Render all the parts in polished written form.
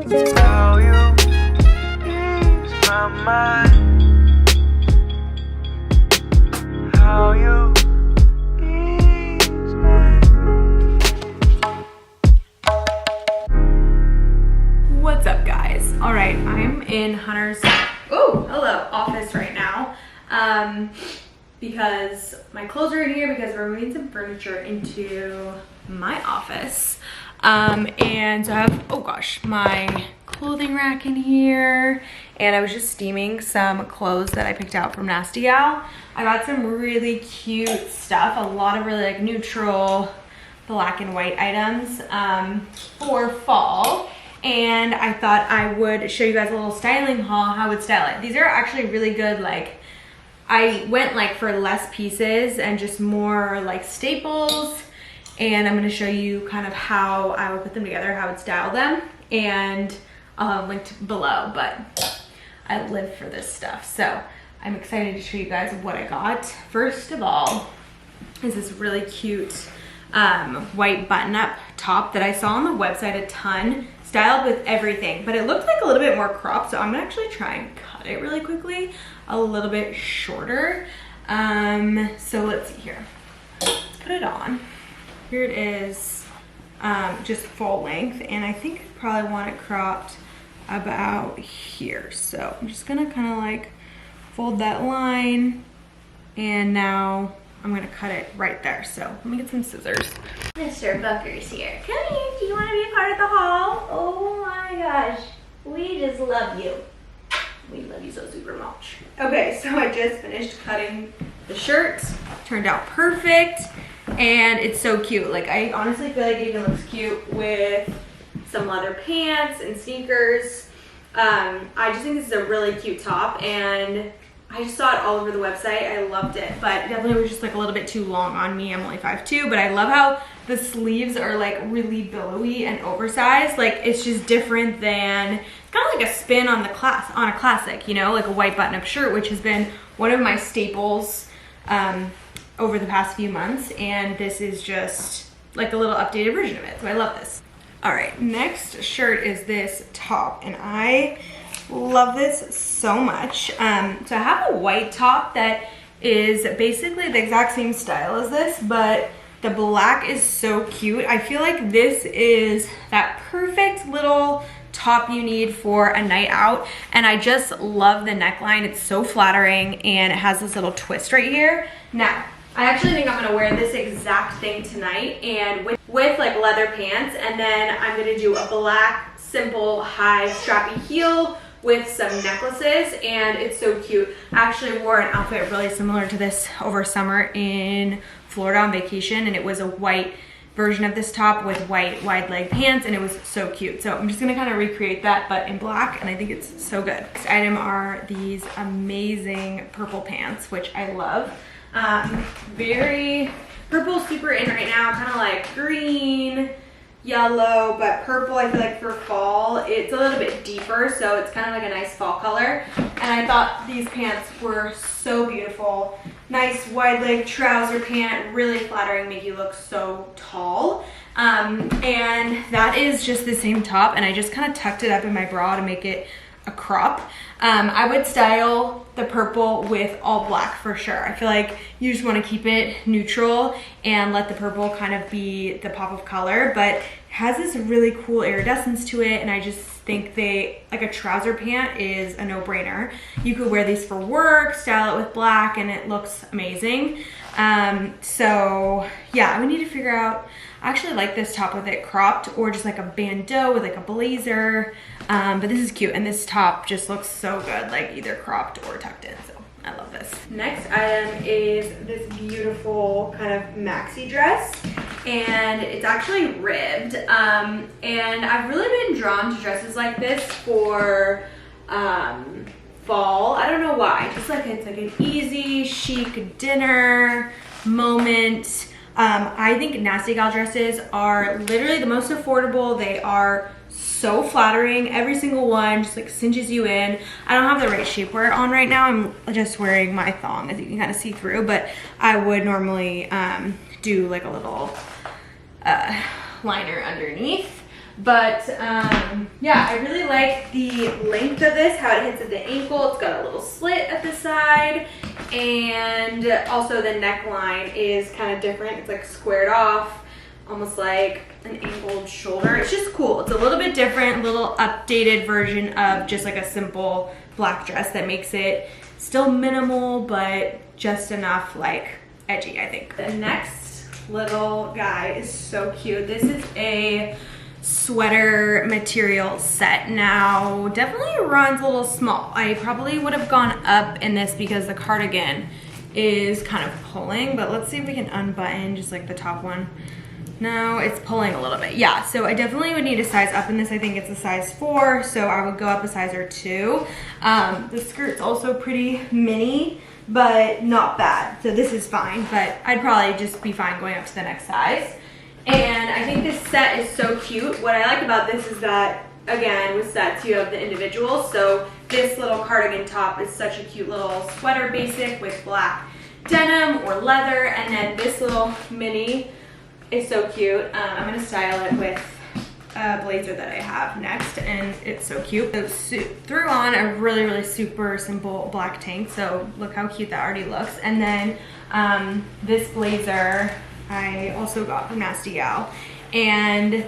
How you ease my mind. How you ease my mind. What's up, guys? All right, I'm in Hunter's office right now because my clothes are in here because we're moving some furniture into my office. And so I have, oh gosh, my clothing rack in here, and I was just steaming some clothes that I picked out from NASTYGAL. I got some really cute stuff, a lot of really like neutral black and white items for fall. And I thought I would show you guys a little styling haul, how I would style it. These are actually really good, like, I went like for less pieces and just more like staples. And I'm gonna show you kind of how I would put them together, how I would style them. And I'll have linked below, but I live for this stuff. So I'm excited to show you guys what I got. First of all, is this really cute white button-up top that I saw on the website a ton, styled with everything, but it looked like a little bit more cropped, so I'm gonna actually try and cut it really quickly, a little bit shorter. So let's see here. Let's put it on. Here it is, just full length, and I think I probably want it cropped about here. So I'm just gonna kind of like fold that line, and now I'm gonna cut it right there. So let me get some scissors. Mr. Bucker's here. Come in, do you want to be a part of the haul? Oh my gosh, we just love you. We love you so super much. Okay, so I just finished cutting the shirt. Turned out perfect, and it's so cute. Like, I honestly feel like it even looks cute with some leather pants and sneakers. I just think this is a really cute top, and I just saw it all over the website. I loved it, but definitely was just like a little bit too long on me. I'm only 5'2", but I love how the sleeves are like really billowy and oversized. Like, it's just different than, it's kind of like a spin on the on a classic, you know, like a white button-up shirt, which has been one of my staples over the past few months, and this is just like a little updated version of it. So I love this. All right, next shirt is this top, and I love this so much. So I have a white top that is basically the exact same style as this, but the black is so cute. I feel like this is that perfect little top you need for a night out, and I just love the neckline. It's so flattering, and it has this little twist right here. Now, I actually think I'm gonna wear this exact thing tonight, and with like leather pants, and then I'm gonna do a black, simple, high strappy heel with some necklaces, and it's so cute. I actually wore an outfit really similar to this over summer in Florida on vacation, and it was a white version of this top with white wide leg pants, and it was so cute. So I'm just gonna kind of recreate that, but in black, and I think it's so good. Next item are these amazing purple pants, which I love. Very purple, super in right now, kind of like green, yellow, but purple, I feel like for fall, it's a little bit deeper, so it's kind of like a nice fall color. And I thought these pants were so beautiful. Nice wide leg trouser pant, really flattering, make you look so tall. And that is just the same top, and I just kind of tucked it up in my bra to make it a crop. I would style the purple with all black for sure. I feel like you just want to keep it neutral and let the purple kind of be the pop of color, but it has this really cool iridescence to it, and I just think like a trouser pant is a no-brainer. You could wear these for work, style it with black, and it looks amazing. So yeah, I would need to figure out, I actually like this top with it cropped, or just like a bandeau with like a blazer. But this is cute, and this top just looks so good, like either cropped or tucked in, so I love this. Next item is this beautiful kind of maxi dress, and it's actually ribbed. And I've really been drawn to dresses like this for fall. I don't know why, just like it's like an easy, chic dinner moment. I think NASTYGAL dresses are literally the most affordable. They are so flattering. Every single one just like cinches you in. I don't have the right shapewear on right now. I'm just wearing my thong, as you can kind of see through, but I would normally do like a little liner underneath. But yeah, I really like the length of this, how it hits at the ankle. It's got a little slit at the side, and also the neckline is kind of different. It's like squared off, almost like an angled shoulder. It's just cool. It's a little bit different, a little updated version of just like a simple black dress that makes it still minimal, but just enough like edgy, I think. The next little guy is so cute. This is a sweater material set. Now, definitely runs a little small. I probably would have gone up in this because the cardigan is kind of pulling, but let's see if we can unbutton just like the top one. No, it's pulling a little bit. Yeah, so I definitely would need a size up in this. I think it's a size 4, so I would go up a size or 2. The skirt's also pretty mini, but not bad. So this is fine, but I'd probably just be fine going up to the next size. And I think this set is so cute. What I like about this is that, again, with sets you have the individuals. So this little cardigan top is such a cute little sweater basic with black denim or leather, and then this little mini is so cute. I'm gonna style it with a blazer that I have next, and it's so cute. So threw on a really, really super simple black tank, so look how cute that already looks. And then this blazer I also got from NASTYGAL. And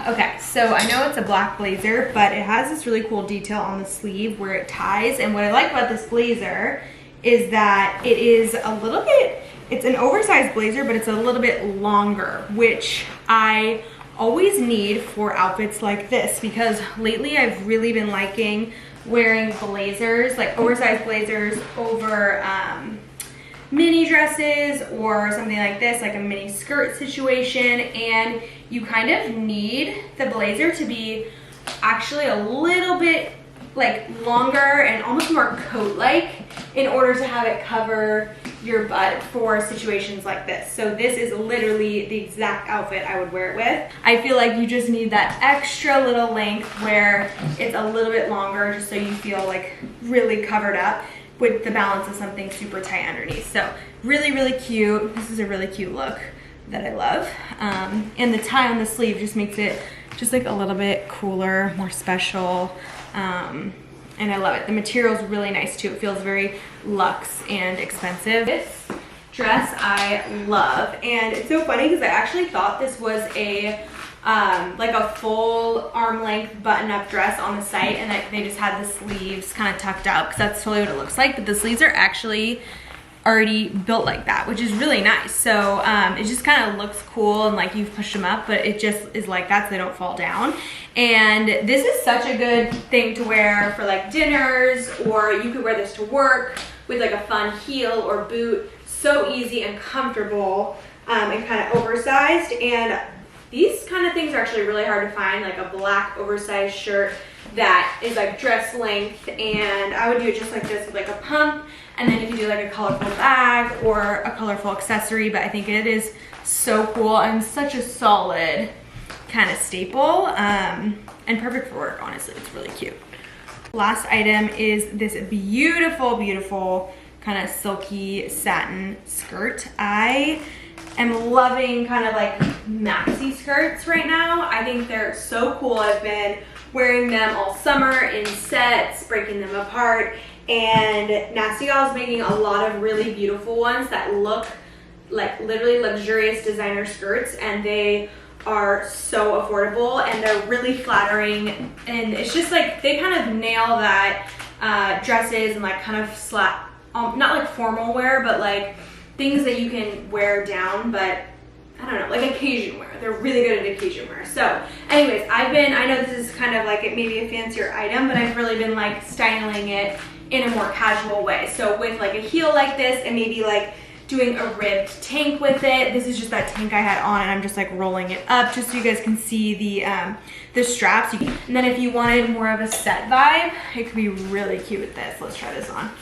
okay, so I know it's a black blazer, but it has this really cool detail on the sleeve where it ties. And what I like about this blazer is that it is a little bit, it's an oversized blazer, but it's a little bit longer, which I always need for outfits like this, because lately I've really been liking wearing blazers, like oversized blazers over mini dresses or something like this, like a mini skirt situation. And you kind of need the blazer to be actually a little bit like longer and almost more coat-like in order to have it cover your butt for situations like this. So this is literally the exact outfit I would wear it with. I feel like you just need that extra little length where it's a little bit longer, just so you feel like really covered up with the balance of something super tight underneath. So really, really cute. This is a really cute look that I love. And the tie on the sleeve just makes it just like a little bit cooler, more special. And I love it. The material is really nice too. It feels very luxe and expensive. This dress I love, and it's so funny because I actually thought this was a like a full arm length button up dress on the site, and that they just had the sleeves kind of tucked out because that's totally what it looks like. But the sleeves are actually already built like that, which is really nice. So it just kind of looks cool, and like you've pushed them up, but it just is like that so they don't fall down. And this is such a good thing to wear for like dinners, or you could wear this to work with like a fun heel or boot. So easy and comfortable, and kind of oversized. And these kind of things are actually really hard to find, like a black oversized shirt that is like dress length. And I would do it just like this with like a pump, and then you can do like a colorful bag or a colorful accessory. But I think it is so cool and such a solid kind of staple, and perfect for work, honestly. It's really cute. Last item is this beautiful, beautiful kind of silky satin skirt. I am loving kind of like maxi skirts right now. I think they're so cool. I've been wearing them all summer in sets, breaking them apart, and NASTYGAL is making a lot of really beautiful ones that look like literally luxurious designer skirts, and they are so affordable and they're really flattering. And it's just like they kind of nail that dresses and like kind of slap, not like formal wear, but like things that you can wear down, but I don't know, like occasion wear. They're really good at occasion wear. So anyways, I know this is kind of like it maybe a fancier item, but I've really been like styling it in a more casual way. So with like a heel like this, and maybe like doing a ribbed tank with it. This is just that tank I had on, and I'm just like rolling it up just so you guys can see the straps. And then if you wanted more of a set vibe, it could be really cute with this. Let's try this on.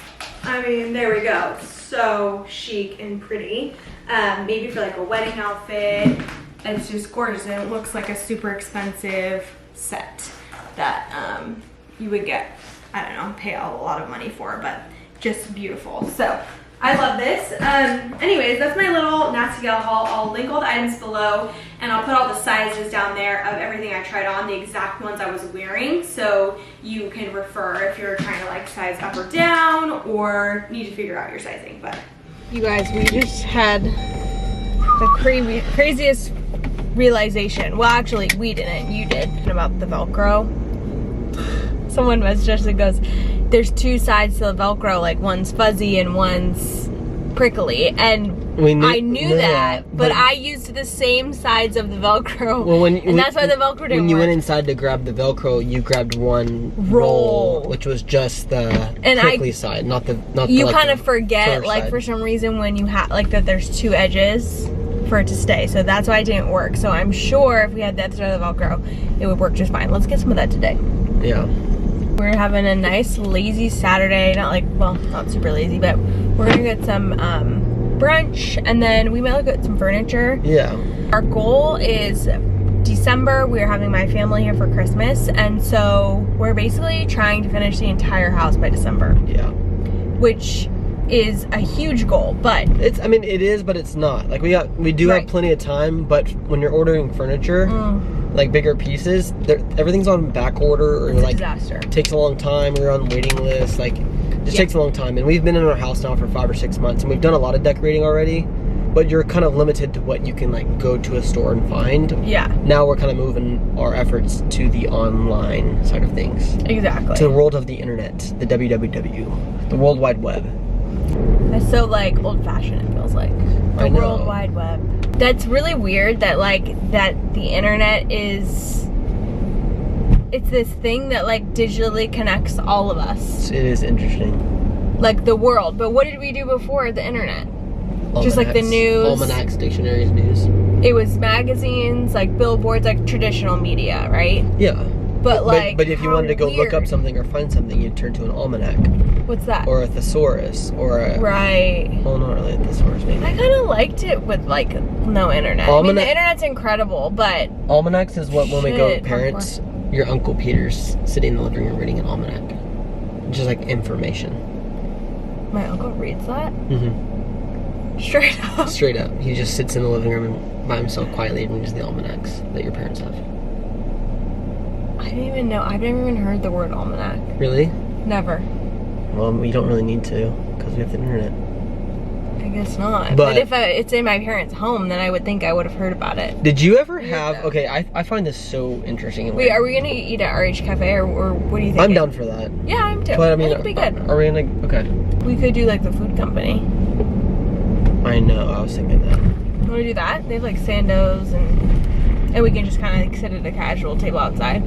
I mean, there we go. So chic and pretty. Maybe for like a wedding outfit. It's just gorgeous, and it looks like a super expensive set that you would get, I don't know, pay a lot of money for, but just beautiful. So I love this. Anyways, that's my little NASTYGAL haul. I'll link all the items below, and I'll put all the sizes down there of everything I tried on, the exact ones I was wearing, so you can refer if you're trying to like size up or down or need to figure out your sizing. But you guys, we just had the craziest realization. Well, actually, we didn't. You did. About the Velcro. Someone messaged us and goes, there's two sides to the Velcro, like one's fuzzy and one's prickly, and I knew that, but I used the same sides of the Velcro, that's why the Velcro didn't work. When you went inside to grab the Velcro, you grabbed one roll, which was just the prickly side, not the you kind of forget, like side. For some reason, when you have like that, there's two edges for it to stay, so that's why it didn't work. So I'm sure if we had that side of the Velcro, it would work just fine. Let's get some of that today. Yeah. We're having a nice lazy Saturday, not super lazy, but we're gonna get some brunch, and then we might look at some furniture. Yeah. Our goal is December. We're having my family here for Christmas, and so we're basically trying to finish the entire house by December. Yeah. Which is a huge goal, but it is, but it's not. Like we do have plenty of time, but when you're ordering furniture, like bigger pieces, everything's on back order, or like disaster. Takes a long time. We're on waiting lists. Like, just takes a long time. And we've been in our house now for 5 or 6 months, and we've done a lot of decorating already. But you're kind of limited to what you can like go to a store and find. Yeah. Now we're kind of moving our efforts to the online side of things. Exactly. To the world of the internet, the WWW, the World Wide Web. That's so like old-fashioned. It feels like the World Wide Web. That's really weird that the internet is, it's this thing that like digitally connects all of us. It is interesting. Like the world. But what did we do before the internet? Almanacs. Just like the news. Almanacs, dictionaries, news. It was magazines, like billboards, like traditional media, right? Yeah. But if you wanted to go look up something or find something, you'd turn to an almanac. What's that? Or a thesaurus, or a... Right. Well, not really a thesaurus, maybe. I kind of liked it with, like, no internet. I mean, the internet's incredible, but... Almanacs is what, when we go with parents, your Uncle Peter's sitting in the living room reading an almanac. Just, like, information. My uncle reads that? Mm-hmm. Straight up? Straight up. He just sits in the living room by himself quietly and reads the almanacs that your parents have. I didn't even know. I've never even heard the word almanac. Really? Never. Well, we don't really need to, because we have the internet. I guess not. But if it's in my parents' home, then I would think I would have heard about it. Did you ever have... Okay, I find this so interesting. Wait, are we going to eat at RH Cafe, or what do you think? I'm down for that. Yeah, I'm too. But I mean, it'd be good. Are we going to... Okay. We could do, like, the food company. I know, I was thinking that. You want to do that? They have, like, Sandos, and we can just kind of like, sit at a casual table outside.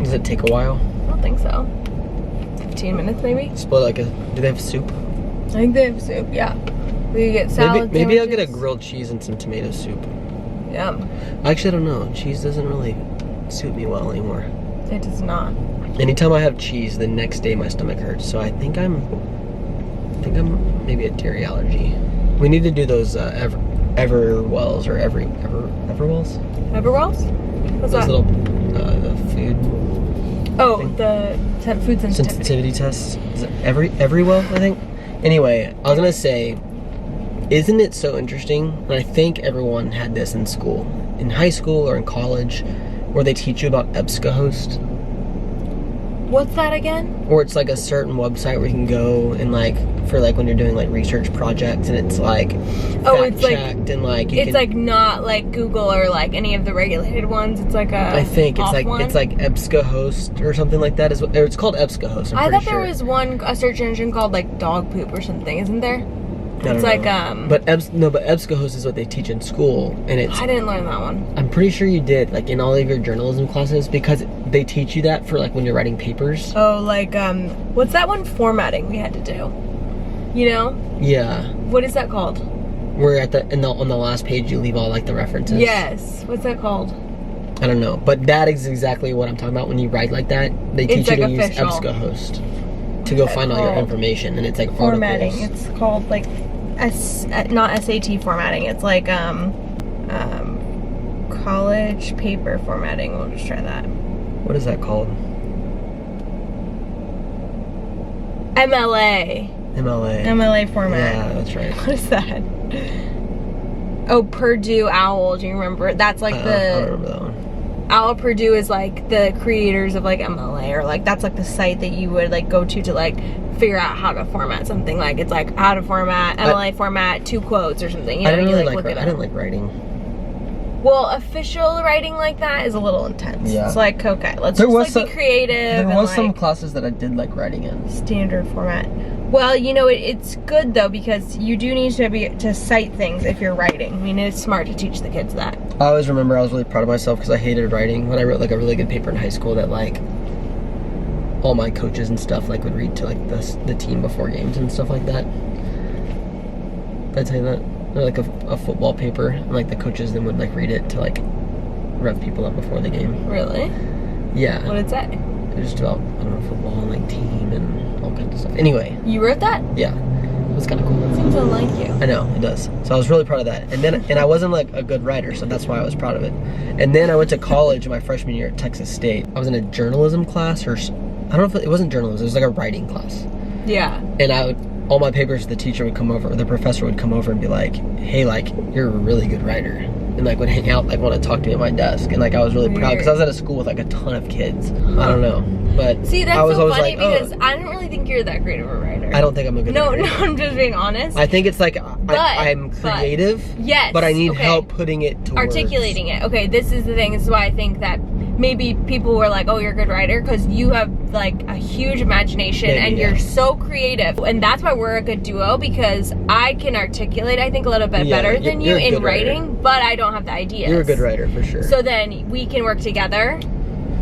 Does it take a while? I don't think so. 15 minutes, maybe? Split like a... Do they have soup? I think they have soup, yeah. We could get salad Maybe I'll get a grilled cheese and some tomato soup. Yeah. Actually, I don't know. Cheese doesn't really suit me well anymore. It does not. Anytime I have cheese, the next day my stomach hurts. So I think I'm maybe a dairy allergy. We need to do those Everwells or Everwells? Everwells? What's those that? Little food. Oh, thing. the food sensitivity tests. Is it Everywell, I think? Anyway, I was gonna say, isn't it so interesting? And I think everyone had this in school, in high school or in college, where they teach you about EBSCOhost. What's that again? Or it's like a certain website where you can go and like, for like when you're doing like research projects, and it's like fact-checked, and like you it's like not like Google or like any of the regulated ones. It's like a I think it's like EBSCOhost or something like that. It's called EBSCOhost. I thought there was a search engine called like dog poop or something, isn't there? It's like But EBSCOhost is what they teach in school, and it's... I didn't learn that one. I'm pretty sure you did, like in all of your journalism classes, because they teach you that for like when you're writing papers. Oh, like what's that one? Formatting we had to do. You know? Yeah. What is that called? Where on the last page you leave all like the references. Yes. What's that called? I don't know, but that is exactly what I'm talking about when you write like that. They teach you to use EBSCOhost to go find all your information, and it's like formatting. articles. It's called like not SAT formatting. It's like college paper formatting. We'll just try that. What is that called? MLA. MLA. MLA format. Yeah, that's right. What is that? Oh, Purdue Owl. Do you remember? That's like I don't the remember that one. Owl Purdue is like the creators of like MLA, or like that's like the site that you would like go to like figure out how to format something. Like it's like how to format MLA format 2 quotes or something. You know, I didn't you really like like. look it I up. didn't like writing. Well, official writing like that is a little intense. Yeah. It's like, okay, let's There just was like some- be creative. There and, was like, some classes that I did like writing in. standard format. Well, you know, it's good though because you do need to cite things if you're writing. I mean, it's smart to teach the kids that. I always remember I was really proud of myself because I hated writing. When I wrote like a really good paper in high school that like all my coaches and stuff like would read to like the team before games and stuff like that. Did I tell you that? Or like a football paper, and like the coaches then would like read it to like rev people up before the game. Really? Yeah. What did it say? It was just about, I don't know, football and like team and all kinds of stuff. Anyway, You wrote that? yeah. It was kind of cool. Seems unlike you. I know, it does. So I was really proud of that. And I wasn't like a good writer, so that's why I was proud of it. And then I went to college in my freshman year at Texas State. I was in a journalism class, or I don't know if it wasn't journalism, it was like a writing class. Yeah. And all my papers, the teacher would come over, or the professor would come over and be like, hey, like, you're a really good writer. And like would hang out, like want to talk to me at my desk. And like I was really proud because I was at a school with like a ton of kids. I don't know. But See, that's I was so always funny like, because I don't really think you're that great of a writer. I don't think I'm a good writer. No, I'm just being honest. I think it's like I'm creative, yes, but I need okay. help putting it to Articulating it. Okay, this is the thing. This is why I think that maybe people were like, oh, you're a good writer because you have like a huge imagination and you're so creative. And that's why we're a good duo because I can articulate, I think, a little bit better than you you're a in good writing, writer. but I don't have the ideas. You're a good writer for sure. So then we can work together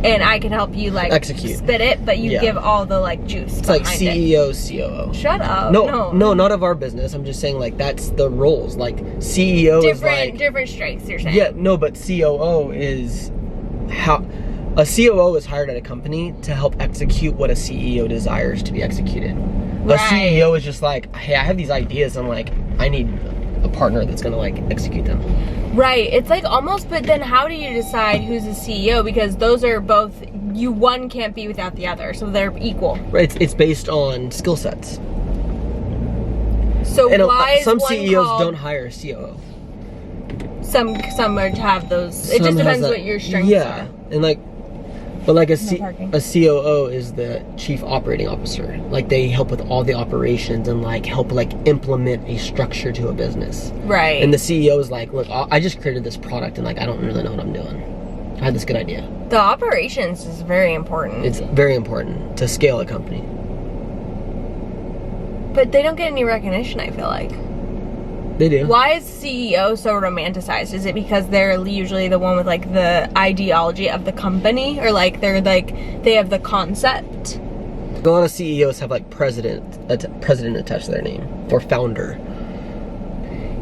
and I can help you like Execute. spit it, but you give all the like juice. It's like behind it. CEO, COO. Shut up. No, not of our business. I'm just saying like that's the roles. Like CEO is like different strengths, you're saying. Yeah, no, but COO is how a COO is hired at a company to help execute what a CEO desires to be executed. Right. A CEO is just like, hey, I have these ideas and like I need a partner that's gonna like execute them. Right. It's like almost, but then how do you decide who's the CEO? Because those are both, one can't be without the other, so they're equal. Right, it's based on skill sets. So And why is some one CEOs called, don't hire a COO. Some are to have those. It Some just has depends that- what your strengths yeah, are. and like, but like a parking. COO is the chief operating officer. Like they help with all the operations and like help like implement a structure to a business. Right. And the CEO is like, look, I just created this product and like I don't really know what I'm doing. I had this good idea. The operations is very important. It's very important to scale a company. But they don't get any recognition, I feel like. They do. Why is CEO so romanticized? Is it because they're usually the one with like the ideology of the company, or like they're like they have the concept? A lot of CEOs have like president attached to their name or founder.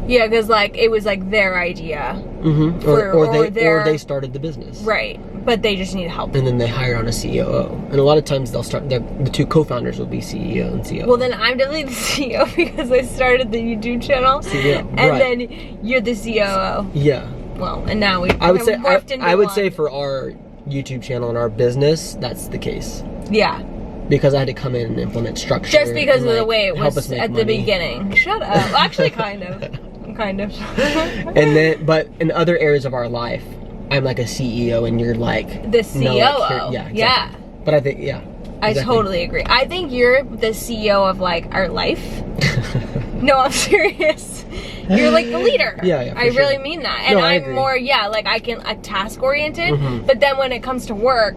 Yeah, because like it was like their idea, Mm-hmm. Or they started the business. right? But they just need help. And then they hire on a COO. And a lot of times they'll start, the two co-founders will be CEO and COO. Well, then I'm definitely the CEO because I started the YouTube channel, CEO, and right. then you're the COO. Yeah. Well, and now we I would say morphed into I would one. say for our YouTube channel and our business, that's the case. Yeah, Because I had to come in and implement structure. just because and, of the like, way it help us was make at the money. beginning. Shut up. Actually, kind of. And then, but in other areas of our life, I'm like a CEO and you're like The COO. yeah, exactly. Yeah. But I think, yeah. I exactly. totally agree. I think you're the CEO of like our life. No, I'm serious. You're like the leader. Yeah, I for sure. really mean that. And No, I I'm agree. more, like I can task oriented. Mhm. But then when it comes to work,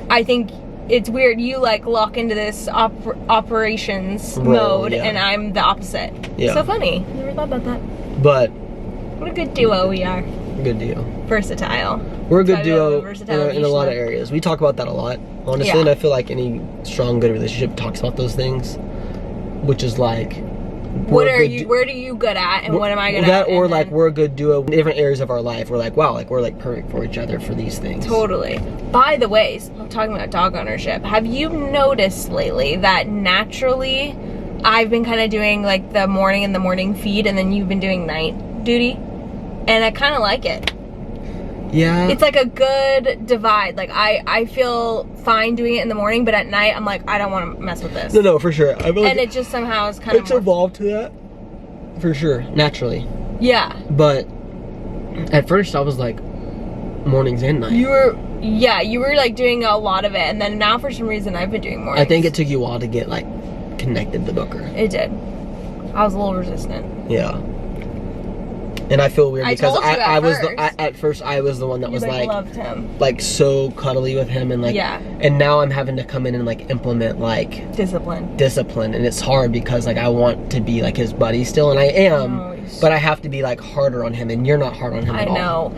I think it's weird. You like lock into this operations Role, mode, yeah. and I'm the opposite. Yeah. So funny. Never thought about that. But What a good duo we are. good deal. Versatile. We're a good Try to duo have a versatile in a lot of relationship. areas. We talk about that a lot, honestly, Yeah. and I feel like any strong, good relationship talks about those things, which is like, What are you? Where do you good at, and what am I good that, at? or And like then- we're a good duo in different areas of our life. We're like, wow, like we're like perfect for each other for these things. Totally. By the way, talking about dog ownership, have you noticed lately that naturally I've been kind of doing like the morning and the morning feed, and then you've been doing night duty, and I kind of like it. Yeah. It's like a good divide. Like I feel fine doing it in the morning, but at night I'm like, I don't want to mess with this. No, for sure. I feel like and it just somehow is kind of it's evolved to that. For sure, naturally. Yeah. But at first I was like mornings and night. You were like doing a lot of it, and then now for some reason I've been doing mornings. I think it took you a while to get like connected to Booker. It did. I was a little resistant. Yeah. And I feel weird because at first I was the one that was like loved him. Like so cuddly with him and like and now I'm having to come in and like implement like discipline and it's hard because like I want to be like his buddy still and I am, but I have to be like harder on him and you're not hard on him at all. I know.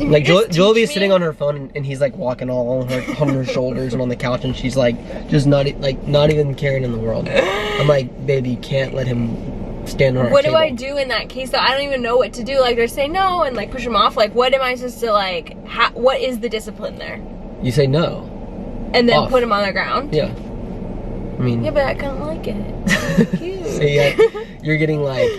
Like Joel's sitting on her phone and he's like walking all on her shoulders and on the couch and she's like just not even caring in the world. I'm like, baby, you can't let him stand on our table. Do I do in that case though? I don't even know what to do. Like they say no and like push him off. Like what am I supposed to like? What is the discipline there? You say no. And then put him on the ground. Yeah. I mean. Yeah, but I kind of like it. Cute. So you're getting like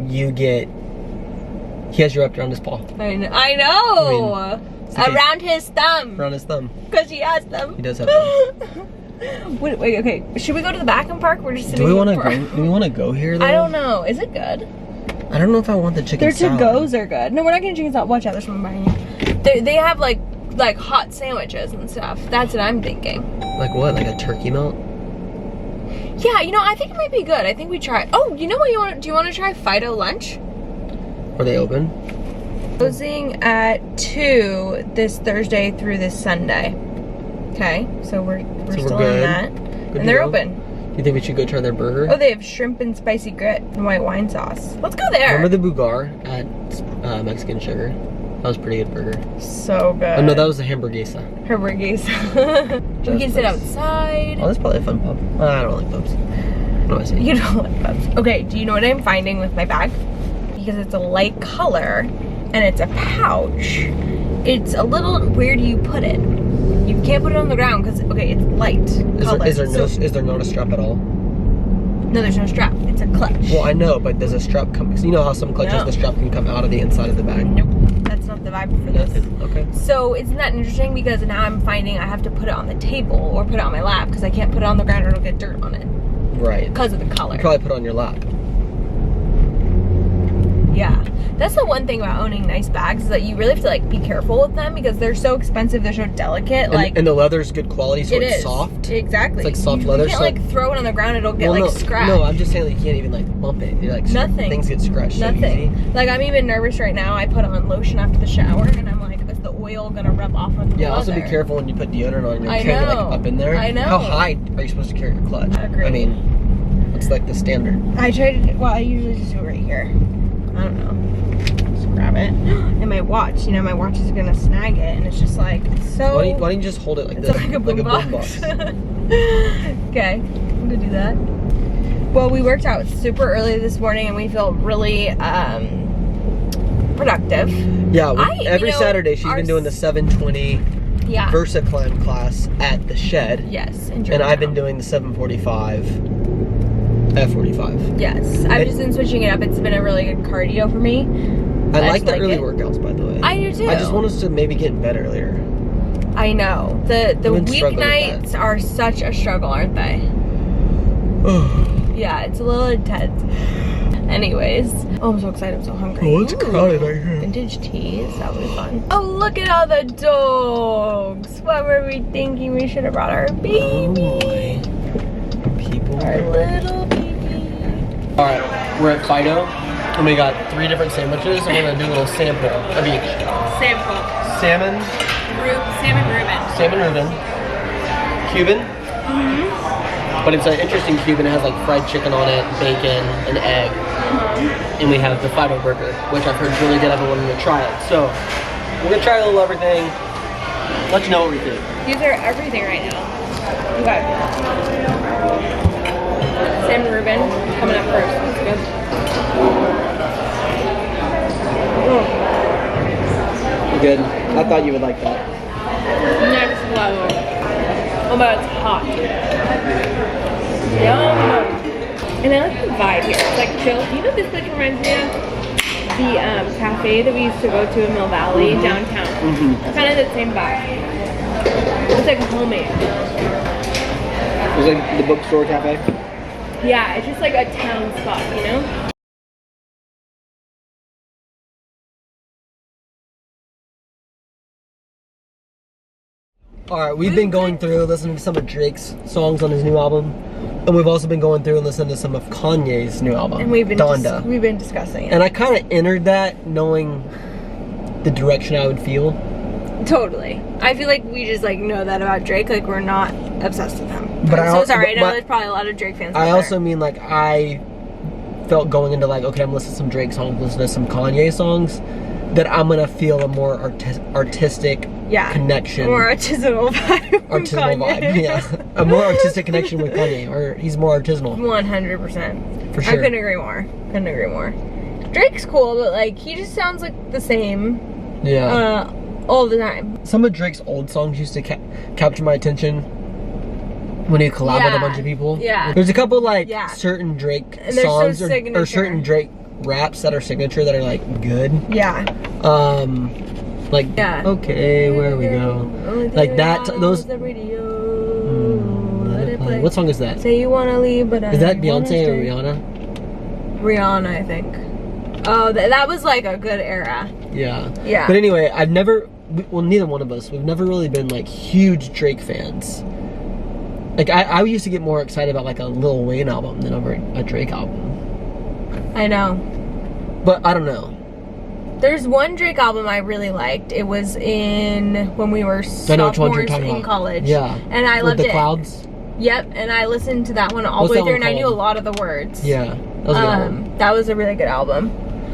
he has you wrapped around his paw. I know. Around his thumb. Around his thumb. Because he has them. He does have them. Wait, okay. Should we go to the back and park? We're just sitting Do we want to go here though? I don't know. Is it good? I don't know if I want the chicken salad. Their to-goes are good. No, we're not getting chicken salad. Watch out, there's someone behind you. They have like hot sandwiches and stuff. That's what I'm thinking. Like what? Like a turkey melt? Yeah, I think it might be good. I think we try. Oh, you know what do you want to try Fido lunch? Are they open? Closing at 2 this Thursday through this Sunday. Okay, so we're still in that. Good and they're deal. open. You think we should go try their burger? Oh, they have shrimp and spicy grit and white wine sauce. Let's go there. Remember the Bugar at Mexican Sugar? That was a pretty good burger. So good. Oh no, that was the hamburguesa. We can sit outside. Oh, that's probably a fun pub. I don't like pubs. What do I say? You don't like pubs. Okay, do you know what I'm finding with my bag? Because it's a light color and it's a pouch. It's a little, where do you put it? You can't put it on the ground because, okay, it's light. Is there not a strap at all? No, there's no strap. It's a clutch. Well, I know, but does a strap come? So you know how some clutches, the strap can come out of the inside of the bag? Nope. That's not the vibe for this. Okay. So isn't that interesting? Because now I'm finding I have to put it on the table or put it on my lap because I can't put it on the ground or it'll get dirt on it. Right. Because of the color. You probably put it on your lap. Yeah. That's the one thing about owning nice bags is that you really have to like be careful with them because they're so expensive, they're so delicate. And the leather's good quality, so it's soft. Exactly. It's like soft leather. You can't like throw it on the ground, it'll get scratched. No, I'm just saying like, you can't even like bump it. You're like nothing. Things get scratched. Nothing. So easy. Like I'm even nervous right now. I put on lotion after the shower and I'm like, is the oil gonna rub off on the leather? Also be careful when you put deodorant on. You're carrying it like up in there. I know. How high are you supposed to carry your clutch? Agreed. I mean, what's like the standard? I usually just do it right here. I don't know. Grab it. And my watch, my watch is gonna snag it and it's just like so. Why don't you just hold it like this? Like a boom box. Okay, I'm gonna do that. Well, we worked out super early this morning and we feel really productive. Yeah, every Saturday she's been doing the 720 Versa climb class at the shed. Yes, and I've been doing the 745 F45. Yes, I've just been switching it up. It's been a really good cardio for me. I like the early workouts, by the way. I do too. I just want us to maybe get in bed earlier. I know. The weeknights are such a struggle, aren't they? Yeah, it's a little intense. Anyways. Oh, I'm so excited. I'm so hungry. Oh, it's crowded right here. Vintage teas. That would be fun. Oh, look at all the dogs. What were we thinking? We should have brought our baby. People. Our little baby. Alright, we're at Fido. And we got 3 different sandwiches, and we're gonna do a little sample of each. Sample. Salmon Reuben. Cuban. But it's an interesting Cuban. It has like fried chicken on it, bacon, and egg. And we have the Fido burger, which I've heard is really good. I've been wanting to try it. So we're gonna try a little everything. Let you know what we think. These are everything right now. Okay. Salmon Reuben coming up first. That's good. Good. I thought you would like that. Next level. Oh my god, it's hot. Yum. And I like the vibe here. It's like chill. You know what this place reminds me of? The cafe that we used to go to in Mill Valley downtown. Kind of the same vibe. It's like homemade. It's like the bookstore cafe. Yeah, it's just like a town spot, you know? Alright, we've been going through listening to some of Drake's songs on his new album. And we've also been going through and listening to some of Kanye's new album. And we've been Donda. we've been discussing it. And I kind of entered that knowing the direction I would feel. Totally. I feel like we just like know that about Drake. Like we're not obsessed with him. But I'm I so al- sorry. I know but- there's probably a lot of Drake fans. I out also there. mean like I felt going into like, okay, I'm listening to some Drake songs, listening to some Kanye songs, that I'm gonna feel a more artistic connection. More artisanal vibe. Artisanal vibe, yeah. A more artistic connection with Kanye, or he's more artisanal. 100%. For sure. I couldn't agree more. Couldn't agree more. Drake's cool, but like he just sounds like the same. Yeah. All the time. Some of Drake's old songs used to capture my attention when he collabed with a bunch of people. Yeah. There's a couple like certain Drake And they're so songs or signature. certain Drake raps that are signature that are like good. Yeah. Like okay, where we go. Like that. Those. The radio. Let it play. What song is that? Say you wanna leave, but Is that Beyonce or Rihanna? Rihanna, I think. Oh, that was like a good era. Yeah. Yeah. But anyway, well, neither one of us, we've never really been like huge Drake fans. Like I used to get more excited about like a Lil Wayne album than over a Drake album. I know. But I don't know. There's one Drake album I really liked. It was when we were sophomores in college. Yeah. And I loved it. With the Clouds? Yep, and I listened to that one all the way through and I knew a lot of the words. Yeah. That was a good album. That was a really good album.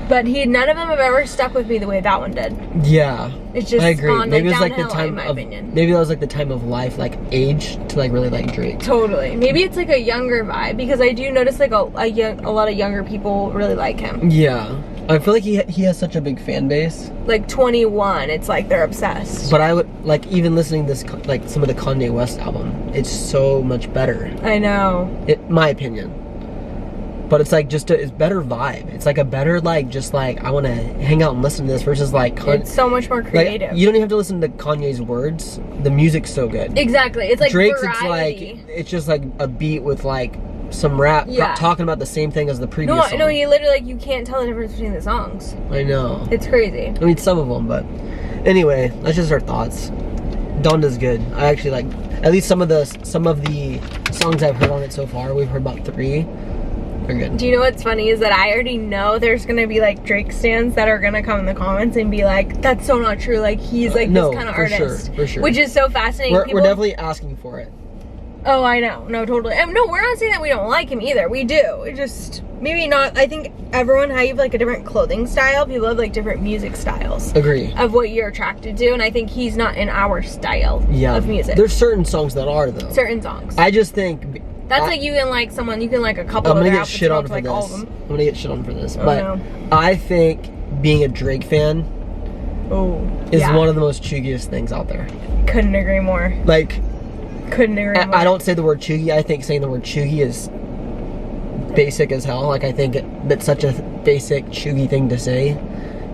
But none of them have ever stuck with me the way that one did. Yeah. It's just I agree. gone, Maybe like, it was like the downhill, time in my opinion. maybe that was like the time of life, like age to like really like Drake. Totally. Maybe it's like a younger vibe because I do notice like a lot of younger people really like him. Yeah. I feel like he has such a big fan base. Like 21, it's like they're obsessed. But I would like even listening to this like some of the Kanye West album. It's so much better. I know. My opinion. But it's like it's better vibe. It's like a better like just like I want to hang out and listen to this versus like it's so much more creative. Like, you don't even have to listen to Kanye's words. The music's so good. Exactly. It's like Drake's. variety. It's just like a beat with like some rap talking about the same thing as the previous song. No, he literally like you can't tell the difference between the songs. I know. It's crazy. I mean some of them, but anyway, that's just our thoughts. Donda's good. I actually like at least some of the songs I've heard on it so far. We've heard about 3. They're good. Do you know what's funny is that I already know there's gonna be like Drake stans that are gonna come in the comments and be like, "That's so not true. Like he's like this kind of artist," for sure. Which is so fascinating. We're definitely asking for it. Oh, I know. No, totally. No, we're not saying that we don't like him either. We do. It just maybe not. I think everyone have like a different clothing style. People have like different music styles. Agree. Of what you're attracted to, and I think he's not in our style of music. There's certain songs that are though. Certain songs. I just think that's like you can like someone. You can like a couple. I'm gonna of get shit on for like this. all of them. I'm gonna get shit on for this, Oh, but no. I think being a Drake fan is one of the most chuggiest things out there. Couldn't agree more. Like, couldn't agree more. I don't say the word chuggy. I think saying the word chuggy is basic as hell. Like I think that's such a basic chuggy thing to say.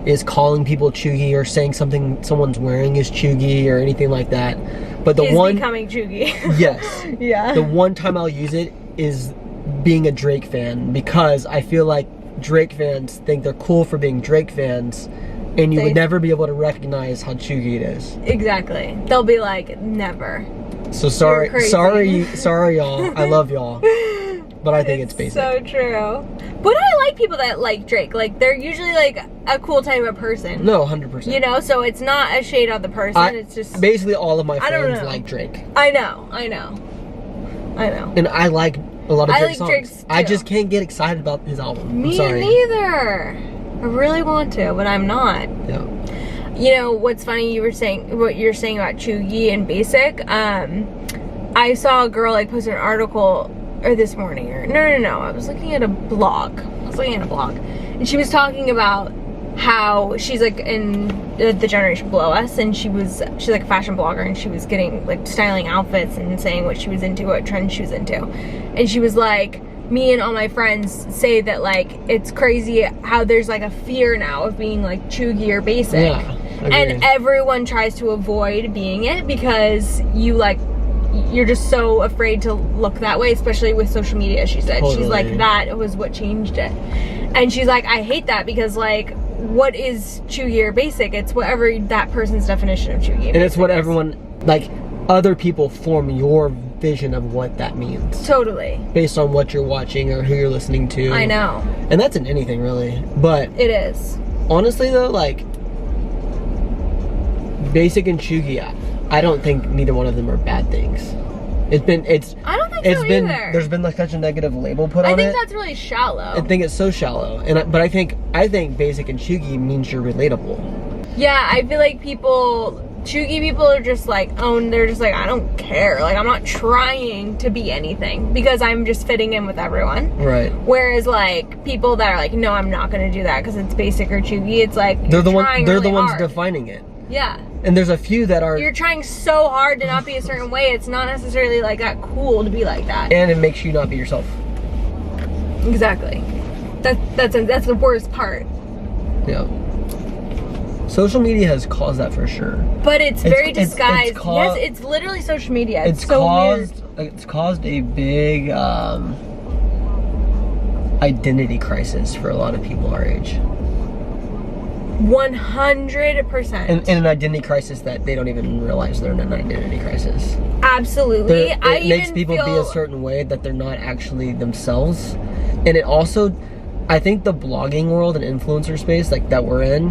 Is calling people chuggy or saying something someone's wearing is chuggy or anything like that. But becoming chuggy. Yes. Yeah. The one time I'll use it is being a Drake fan because I feel like Drake fans think they're cool for being Drake fans and you would never be able to recognize how chuggy it is. Exactly. They'll be like, never. So sorry y'all. I love y'all. But I think it's basic. So true. But I like people that like Drake. Like, they're usually like a cool type of person. No, 100%. You know, so it's not a shade on the person. It's just basically all of my friends like Drake. I know. And I like a lot of Drake's songs. Drake's too. I just can't get excited about his album. Me I'm sorry. neither. I really want to, but I'm not. Yeah. You know what's funny? What you're saying about chuggy and basic. I saw a girl like post an article this morning. No. I was looking at a blog. And she was talking about how she's like in the generation below us, and she's like a fashion blogger, and she was getting like styling outfits and saying what she was into, what trends she was into, and she was like, me and all my friends say that like it's crazy how there's like a fear now of being like chuggy or basic. Yeah, And everyone tries to avoid being it because you're just so afraid to look that way, especially with social media, she said. Totally. She's like, that was what changed it. And she's like, I hate that because, like, what is chuggy or basic? It's whatever that person's definition of chuggy and it's what everyone, like, other people form your vision of what that means. Totally. Based on what you're watching or who you're listening to. I know. And that's in anything, really. But it is. Honestly, though, like, basic and chuggy, I don't think neither one of them are bad things. I don't think so either. There's been like such a negative label put on it. I think that's really shallow. I think it's so shallow, but I think basic and chuggy means you're relatable. Yeah, I feel like chuggy people are just like, they're just like, I don't care. Like, I'm not trying to be anything because I'm just fitting in with everyone. Right. Whereas like people that are like, no, I'm not gonna do that because it's basic or chuggy. It's like they're the ones defining it. Yeah. And there's a few that are... You're trying so hard to not be a certain way, it's not necessarily like that cool to be like that. And it makes you not be yourself. Exactly. That's the worst part. Yeah. Social media has caused that for sure. But it's very disguised. Yes, it's literally social media. It's so weird. It's caused a big identity crisis for a lot of people our age. 100%. And an identity crisis that they don't even realize they're in an identity crisis. Absolutely. It makes people be a certain way that they're not actually themselves. And it also, I think the blogging world and influencer space like that we're in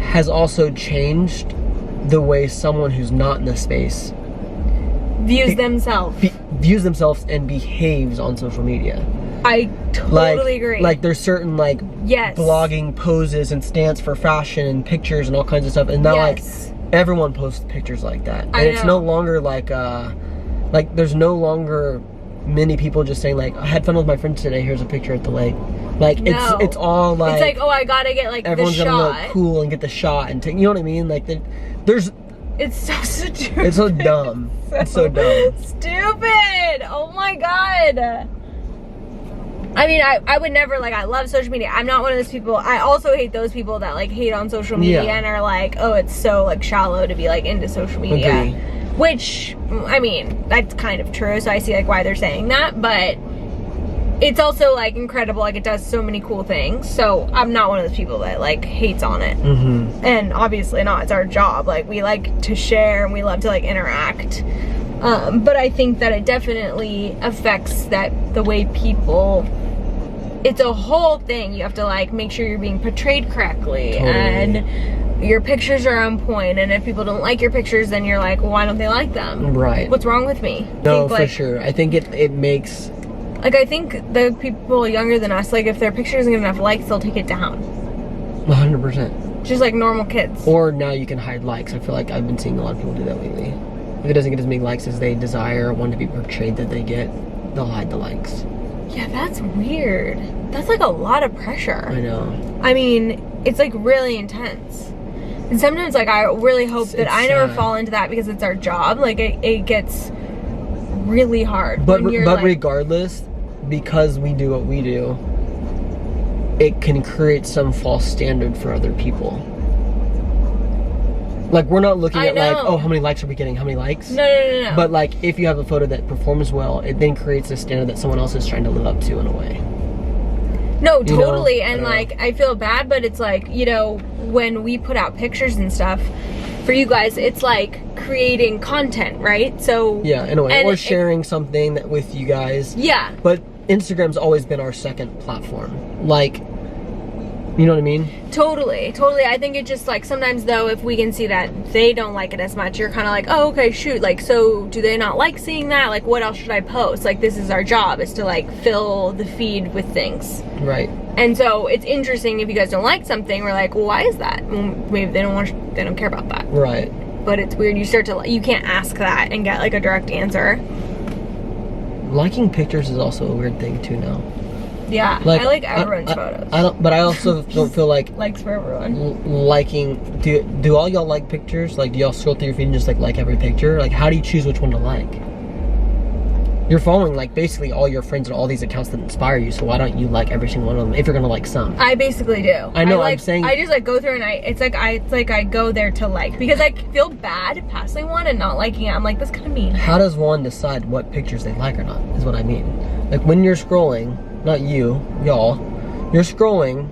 has also changed the way someone who's not in the space views themselves and behaves on social media. I totally agree. Like there's certain blogging poses and stance for fashion and pictures and all kinds of stuff, and now like everyone posts pictures like that. And it's no longer like there's no longer many people just saying like, I had fun with my friends today, here's a picture at the lake. Like it's all like, it's like, oh, I gotta get like everyone's the shot. gonna look cool and get the shot and take, you know what I mean? Like there's it's so stupid. It's so dumb. It's so dumb. Stupid. Oh my god. I mean, I would never, like, I love social media. I'm not one of those people. I also hate those people that, like, hate on social media and are like, oh, it's so, like, shallow to be, like, into social media. Okay. Which, I mean, that's kind of true, so I see, like, why they're saying that, but it's also, like, incredible. Like, it does so many cool things, so I'm not one of those people that, like, hates on it. Mm-hmm. And obviously not. It's our job. Like, we like to share and we love to, like, interact. But I think that it definitely affects the way people, it's a whole thing. You have to like make sure you're being portrayed correctly and your pictures are on point, and if people don't like your pictures, then you're like, well, why don't they like them? Right. What's wrong with me? No, for sure. I think it makes, like, I think the people younger than us, like, if their picture doesn't get enough likes, they'll take it down. 100%. Just like normal kids. Or now you can hide likes. I feel like I've been seeing a lot of people do that lately. If it doesn't get as many likes as they desire or want to be portrayed that they get, they'll hide the likes. Yeah, that's weird. That's like a lot of pressure. I know. I mean, it's like really intense. And sometimes, like, I really hope that I never fall into that because it's our job. Like, it gets really hard. But like, regardless, because we do what we do, it can create some false standard for other people. Like, we're not looking at like, oh, how many likes are we getting? How many likes? No. But like, if you have a photo that performs well, it then creates a standard that someone else is trying to live up to in a way. No, totally. You know? And like, I feel bad, but it's like, you know, when we put out pictures and stuff for you guys, it's like creating content, right? So yeah, in a way, or sharing something that with you guys. Yeah. But Instagram's always been our second platform. Like, you know what I mean? Totally. I think it just, like, sometimes though, if we can see that they don't like it as much, you're kind of like, oh, okay, shoot, like, so do they not like seeing that? Like, what else should I post? Like, this is our job, is to like fill the feed with things. Right. And so it's interesting if you guys don't like something, we're like, well, why is that? Well, maybe they don't care about that. Right. But it's weird, you can't ask that and get like a direct answer. Liking pictures is also a weird thing too now. Yeah, like, I like everyone's photos. But I also don't feel like likes for everyone. Liking, do all y'all like pictures? Like, do y'all scroll through your feed and just like every picture? Like, how do you choose which one to like? You're following like basically all your friends and all these accounts that inspire you, so why don't you like every single one of them if you're gonna like some? I basically do. I know, like, I'm saying... I just like go through and it's like I go there to like, because I feel bad passing one and not liking it. I'm like, that's kind of mean. How does one decide what pictures they like or not, is what I mean. Like when you're scrolling, not you, y'all, you're scrolling,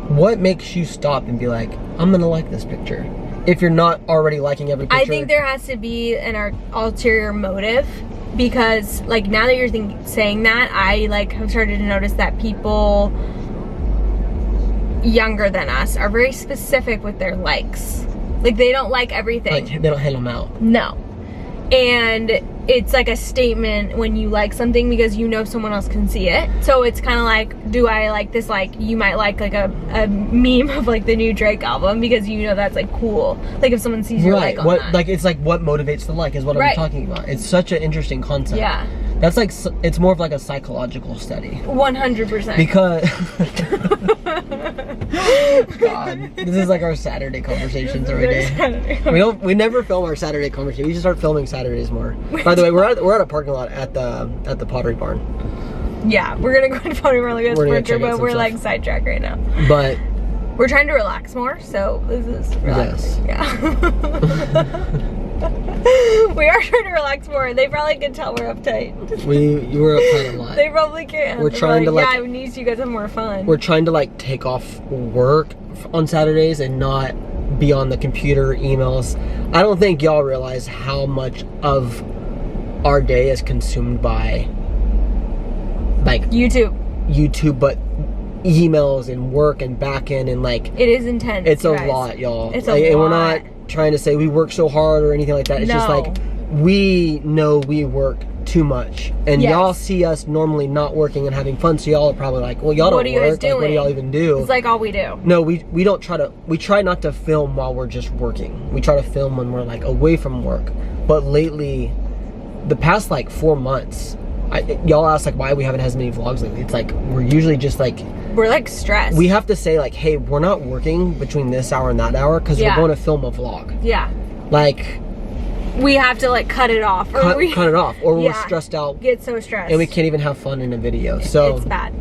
what makes you stop and be like, I'm gonna like this picture? If you're not already liking every picture. I think there has to be an ulterior motive, because like now that you're saying that, I like have started to notice that people younger than us are very specific with their likes. Like they don't like everything. Like they don't hand them out. No. And it's like a statement when you like something because you know someone else can see it. So it's kind of like, do I like this? Like you might like a meme of like the new Drake album because you know that's like cool. Like if someone sees your like on that. Like it's like what motivates the like is what I'm talking about. It's such an interesting concept. Yeah. That's like, it's more of like a psychological study. 100%. Because, God, this is like our Saturday conversations every day. We never film our Saturday conversations. We should start filming Saturdays more. By the way, we're at a parking lot at the Pottery Barn. Yeah, we're gonna go to Pottery Barn like Sprinter, but we're like sidetracked right now. But we're trying to relax more, so this is relaxing. Yes. Yeah. We are trying to relax more. They probably can tell we're uptight. You were uptight a lot. They probably can. We're trying to like, yeah, it needs you guys have more fun. We're trying to like take off work on Saturdays and not be on the computer, emails. I don't think y'all realize how much of our day is consumed by like YouTube, but emails and work and back end and like it is intense. It's guys. a lot, y'all. It's like, a lot. And we're not trying to say we work so hard or anything like that. It's just like we know we work too much, and y'all see us normally not working and having fun, so y'all are probably like, well, y'all don't work. Like, what do y'all even do? It's like all we do. No, we don't try to. We try not to film while we're just working. We try to film when we're like away from work. But lately, the past like 4 months, y'all ask like why we haven't had as many vlogs lately. It's like we're usually just like, we're like stressed. We have to say like, hey, we're not working between this hour and that hour because we're going to film a vlog. Yeah. Like, we have to like cut it off. Or cut it off, or we're stressed out. Get so stressed. And we can't even have fun in a video. So it's bad.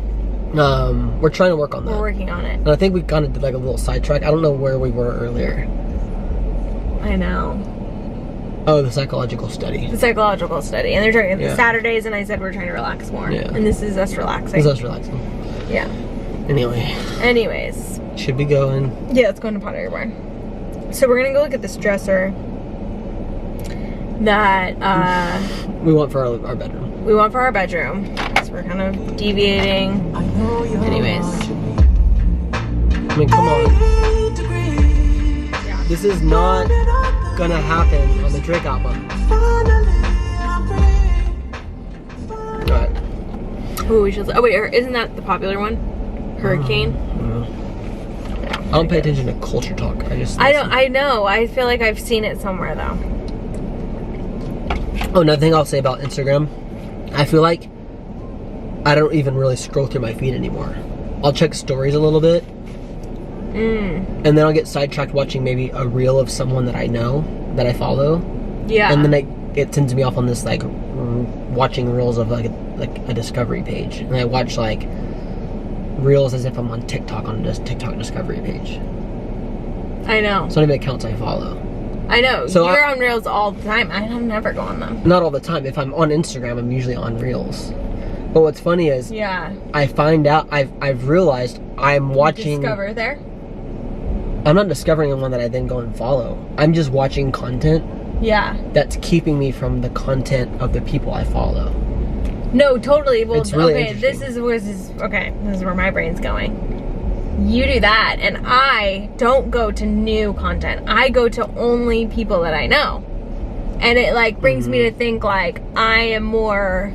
We're trying to work on that. We're working on it. And I think we kind of did like a little sidetrack. I don't know where we were earlier. I know. Oh, the psychological study. The psychological study. And they're talking about Saturdays, and I said we're trying to relax more. Yeah. And this is us relaxing. This is us relaxing. Yeah. Anyways. Should we go in? Yeah, let's go into Pottery Barn. So we're gonna go look at this dresser that we want for our bedroom. We want for our bedroom. So we're kind of deviating. Anyways. I mean, come on. Yeah. This is not gonna happen on the Drake album. Alright. Ooh, we should. Oh wait, isn't that the popular one? Hurricane. I don't pay attention to culture talk. I know. I feel like I've seen it somewhere though. Oh, another thing I'll say about Instagram, I feel like I don't even really scroll through my feed anymore. I'll check stories a little bit, and then I'll get sidetracked watching maybe a reel of someone that I know, that I follow. Yeah. And then it sends me off on this like watching reels of like a discovery page, and I watch like reels as if I'm on TikTok on this TikTok discovery page. I know. It's not even accounts I follow. I know. So you're on Reels all the time. I never go on them. Not all the time. If I'm on Instagram, I'm usually on Reels. But what's funny is, I find out, I've realized I'm watching. Discover there? I'm not discovering the one that I then go and follow. I'm just watching content. Yeah. That's keeping me from the content of the people I follow. No, totally. Well, it's really okay, this is where my brain's going. You do that, and I don't go to new content. I go to only people that I know. And it like brings me to think like I am more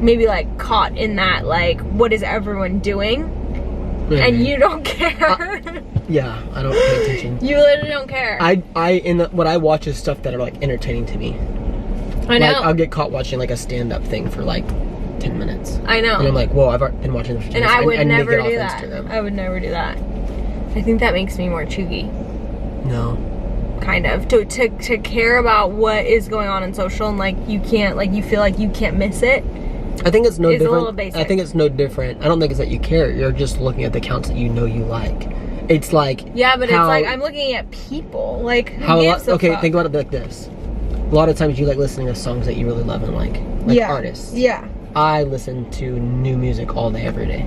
maybe like caught in that like what is everyone doing? And you don't care. Yeah, I don't pay attention. You literally don't care. What I watch is stuff that are like entertaining to me. I know. Like, I'll get caught watching like a stand-up thing for like 10 minutes. I know. And I'm like, whoa, I've been watching this for 10 minutes. And I would never do that. I would never do that. I think that makes me more chuggy. No. kind of, to care about what is going on in social, and like you can't, like you feel like you can't miss it. I think it's no Is a different. little basic. I think it's no different. I don't think it's that you care. You're just looking at the accounts that you know you like. It's like Yeah, but how, it's like I'm looking at people. Like who how gives a okay, fuck? think about it like this. A lot of times you like listening to songs that you really love and like Yeah. artists. Yeah. I listen to new music all day, every day.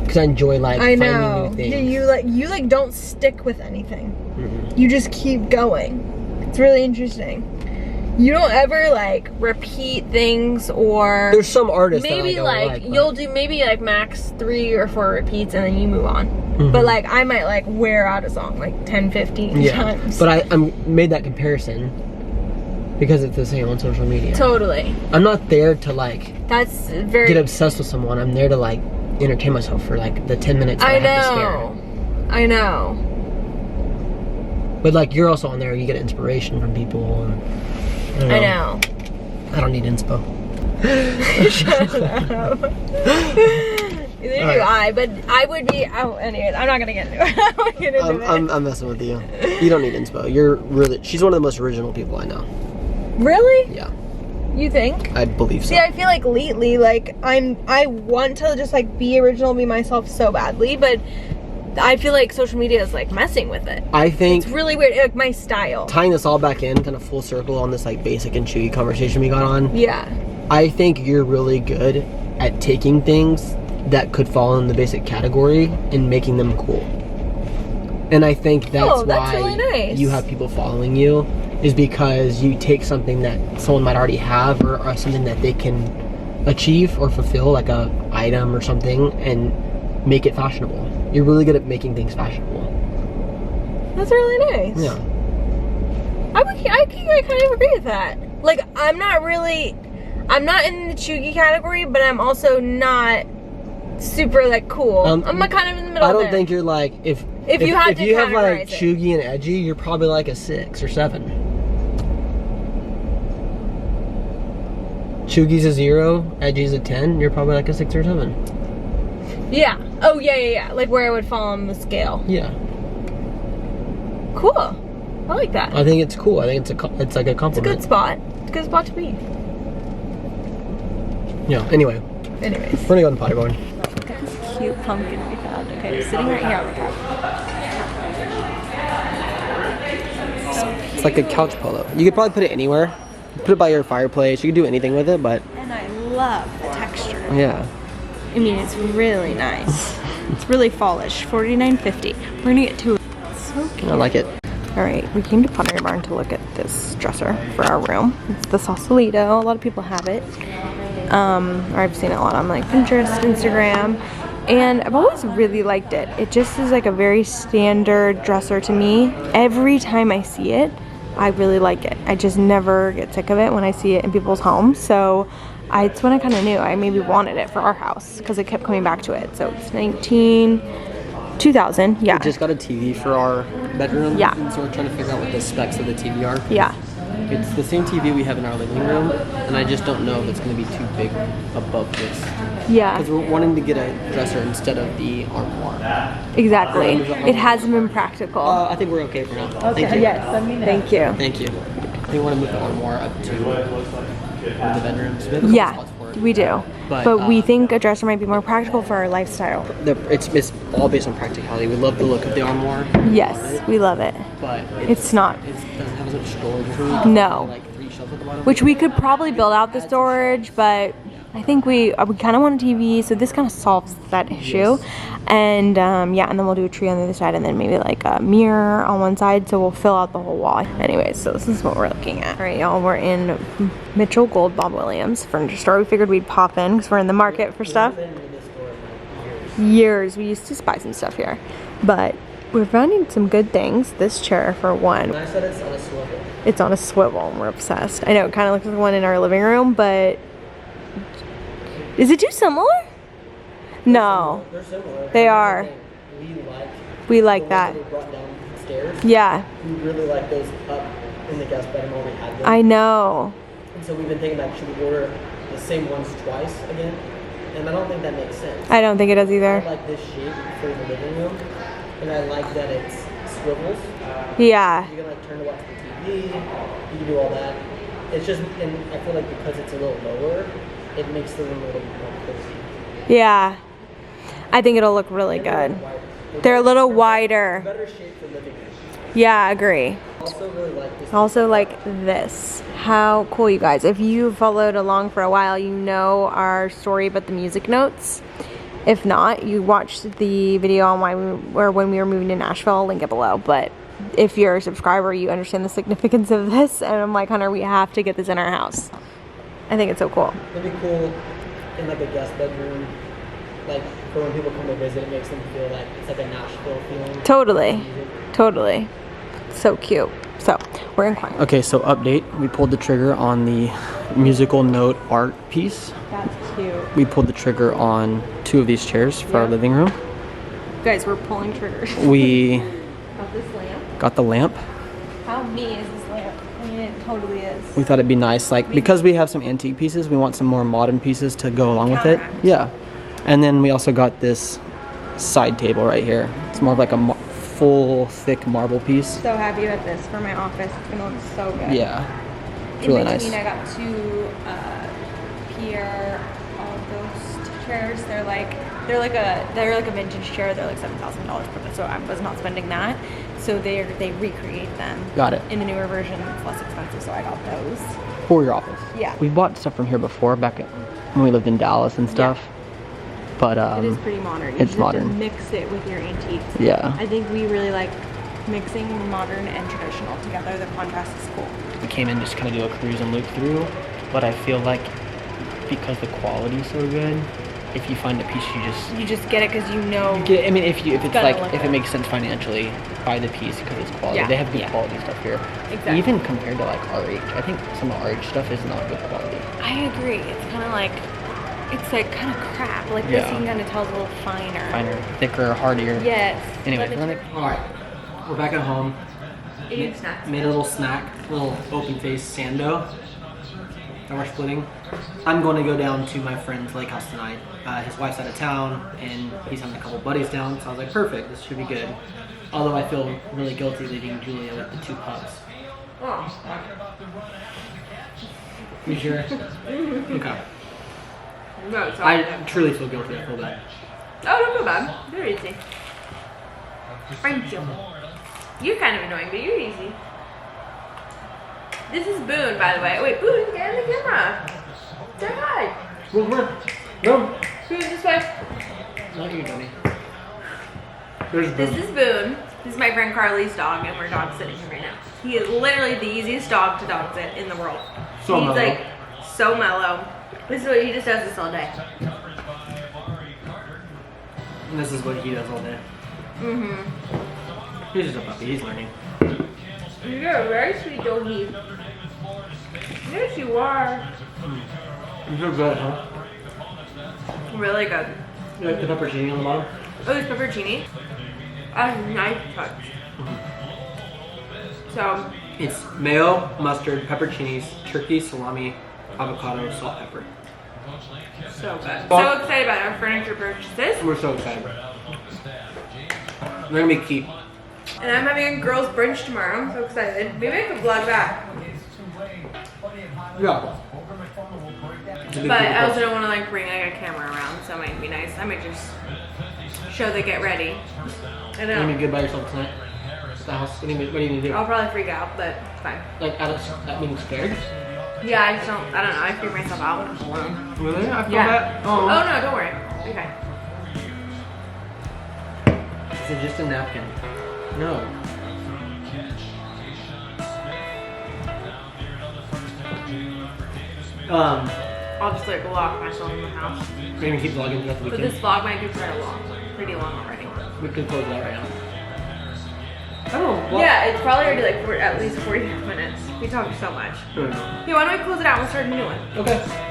Because I enjoy like I finding know. new things. You like don't stick with anything. Mm-mm. You just keep going. It's really interesting. You don't ever like repeat things, or There's some artists maybe that I don't like but- you'll do maybe like max 3 or 4 repeats and then you move on. Mhm. But like I might like wear out a song like 10, 15 times. But I'm made that comparison because it's the same on social media. Totally. I'm not there to like That's very. get obsessed with someone. I'm there to like entertain myself for like the 10 minutes that I have to spare. I know. But like you're also on there, you get inspiration from people. And, I know. I don't need inspo. Shut up. Neither do I, but I would be. Oh, anyways, I'm not gonna get into it. I'm not gonna get into it. I'm messing with you. You don't need inspo. You're really. She's one of the most original people I know. Really? Yeah, You think? I believe so. See, I feel like lately, like I want to just like be original, be myself so badly, but I feel like social media is like messing with it. I think It's really weird, like my style. tying this all back in, kind of full circle on this like basic and chewy conversation we got on. Yeah. I think you're really good at taking things that could fall in the basic category and making them cool. And I think that's that's why really nice. you have people following you, is because you take something that someone might already have or something that they can achieve or fulfill, like a item or something, and make it fashionable. You're really good at making things fashionable. That's really nice. Yeah. I kind of agree with that. Like, I'm not in the chuggy category, but I'm also not super like cool. I'm like kind of in the middle. I don't there. think you're like if you had to have like categorize it. chuggy and edgy, you're probably like a 6 or 7. Chuggy's a 0, edgy's a 10. You're probably like a 6 or 7. Yeah. Oh yeah. Like where I would fall on the scale. Yeah. Cool. I like that. I think it's cool. I think it's like a It's a compliment. good spot. It's a good spot to be. Yeah. Anyway, Anyways. we're gonna go in the potty barn. Look at this cute pumpkin we found. Okay, it's sitting right here on the couch. It's like a couch pillow. You could probably put it anywhere. Put it by your fireplace. You could do anything with it, but And I love the texture. yeah. I mean, it's really nice. It's really fallish. $49.50. We're gonna get two. It's so cute. I like it. All right, we came to Pottery Barn to look at this dresser for our room. It's the Sausalito. A lot of people have it. Or I've seen it a lot on like Pinterest, Instagram, and I've always really liked it. It just is like a very standard dresser to me. Every time I see it, I really like it. I just never get sick of it when I see it in people's homes. So it's when I kind of knew I maybe wanted it for our house because it kept coming back to it. So it's 2000, yeah. We just got a TV for our bedroom. Yeah. And so we're trying to figure out what the specs of the TV are. Yeah. It's the same TV we have in our living room, and I just don't know if it's going to be too big above this. Yeah. Because we're wanting to get a dresser instead of the armoire. Exactly. It hasn't been practical. I think we're okay for now. Thank you. Yes. Thank you. Thank you. We want to move the armoire up to one of the bedrooms. We have a couple Yeah, spots for it. we do. But, But we think a dresser might be more practical for our lifestyle. It's all based on practicality. We love the look of the armoire, Yes, we love it. but It's not. It doesn't have as much storage room. No. Like 3 shelves at the bottom. Which we could probably build out the storage, but I think we kind of want a TV, so this kind of solves that issue. And yeah, and then we'll do a tree on the other side, and then maybe like a mirror on one side, so we'll fill out the whole wall. Anyways, so this is what we're looking at. All right, y'all, we're in Mitchell Gold Bob Williams furniture store. We figured we'd pop in because we're in the market for stuff. Years. We used to buy some stuff here, but we're finding some good things. This chair, for one. I said it's on a swivel. It's on a swivel, and we're obsessed. I know it kind of looks like the one in our living room, but is it too similar? No, They're similar. they are. We like that. They brought down the stairs. Yeah, We really like those up in the guest bedroom where we had them. I know. And so we've been thinking about should we order the same ones twice again? And I don't think that makes sense. I don't think it does I either. like this shape for the living room, and I like that it's swivels. Yeah. You can like turn to watch the TV. You can do all that. It's just, and I feel like because it's a little lower, it makes the room a little more cozy. Yeah. I think it'll look really good. They're a little wider. Better shape for living room. Yeah, I agree. Also really like this. Also like this. How cool, you guys. If you followed along for a while, you know our story about the music notes. If not, you watched the video on when we were moving to Nashville. I'll link it below. But if you're a subscriber, you understand the significance of this. And I'm like, Hunter, we have to get this in our house. I think it's so cool. It'd be cool in like a guest bedroom. Like for when people come to visit, it makes them feel like it's like a Nashville feeling. Totally. Totally. So cute. So we're inquiring. Okay, so update. We pulled the trigger on the musical note art piece. That's cute. We pulled the trigger on 2 of these chairs for our living room. Guys, we're pulling triggers. We Got this lamp. got the lamp. How me is this lamp? I mean, it totally is. We thought it'd be nice, like because we have some antique pieces, we want some more modern pieces to go along with it. Counteract. Yeah. And then we also got this side table right here. It's more of like a full, thick marble piece. So happy with this for my office. It's gonna look so good. Yeah. It's In really between, nice. I got 2 Pierre Ghost chairs. They're like a vintage chair. They're like $7,000 per. So I was not spending that. So they recreate them. Got it. In the newer version, it's less expensive. So I got those. For your office. Yeah. We bought stuff from here before, back when we lived in Dallas and stuff. But It is pretty modern. You it's just modern. Have to mix it with your antiques. Yeah. I think we really like mixing modern and traditional together. The contrast is cool. We came in just kind of do a cruise and loop through, but I feel like because the quality's so good, if you find a piece, You just get it because you know. I mean, if it's Gotta like look if at it it. makes sense financially, buy the piece because it's quality. Yeah, They have good yeah. quality stuff here. Exactly. Even compared to like RH, I think some of RH stuff is not good quality. I agree. It's kind of like, it's like kind of crap. Like Yeah. this, you can kind of tell it's a little finer. Finer, thicker, hardier. Yes. Anyway, Let me all right, we're back at home. eat snacks. Made a little snack, little open face sando that we're splitting. I'm going to go down to my friend's lake house tonight. His wife's out of town and he's having a couple buddies down, so I was like, perfect, this should be good. Although I feel really guilty leaving Julia with the 2 pups. Oh. You sure? Okay. No, it's I truly feel guilty, I feel bad. Oh, don't feel bad. You're easy. Thank you. You're kind of annoying, but you're easy. This is Boone, by the way. Wait, Boone, get in the camera. Say hi. Go. Boone, this way. Not you, Johnny. There's This is Boone. This is my friend Carly's dog, and we're dog sitting him right now. He is literally the easiest dog to dog sit in the world. So He's mellow. like so mellow. This is what he just does this all day. And this is what he does all day. Mm-hmm. He's just a puppy, he's learning. You're a very sweet doggy. Yes, you are. You're good, huh? Really good. You like the pepperoni on the bottom? Oh, there's pepperoni. A nice touch. So, It's mayo, mustard, pepperoncinis, turkey, salami, avocado, salt, pepper. so good. So excited about our furniture purchases. We're so excited. They're gonna be key. And I'm having a girls' brunch tomorrow. I'm so excited. Maybe I could vlog that. Yeah. But I also don't want to like bring like a camera around, so it might be nice. I might just show they get ready. I You're gonna be know. good by yourself tonight. At the house. What do you need to do? I'll probably freak out, but it's fine. Like, that means scared? Yeah, I don't know. I freak myself out when I'm alone. Really? I feel Yeah. that. Oh no, don't worry. Okay. Is it just a napkin? No. I'll just like lock myself in the house. We're gonna keep vlogging throughout the But weekend. this vlog might be pretty long already. We can close that right now. I don't know. Yeah, it's probably already like at least 40 minutes. We talked so much. Okay, why don't we close it out and we'll start a new one? Okay.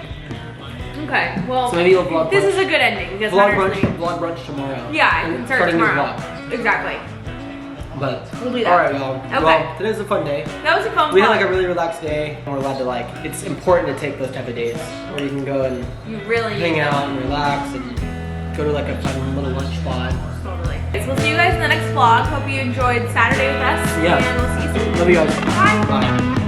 Okay, well, So maybe you'll vlog this brunch. is a good ending because Vlog Hunter's leaving. brunch tomorrow. Yeah, I And can start starting this tomorrow. vlog. Exactly. But We'll do that. Alright, y'all. Okay. Well, today's a fun day. That was a fun We had vlog. like a really relaxed day. And we're allowed to like, it's important to take those type of days where you can go and You really hang out and relax and go to like a fun little lunch spot. Totally. So we'll see you guys in the next vlog. Hope you enjoyed Saturday with us. Yeah. And we'll see you soon. Love you guys. Bye. Bye.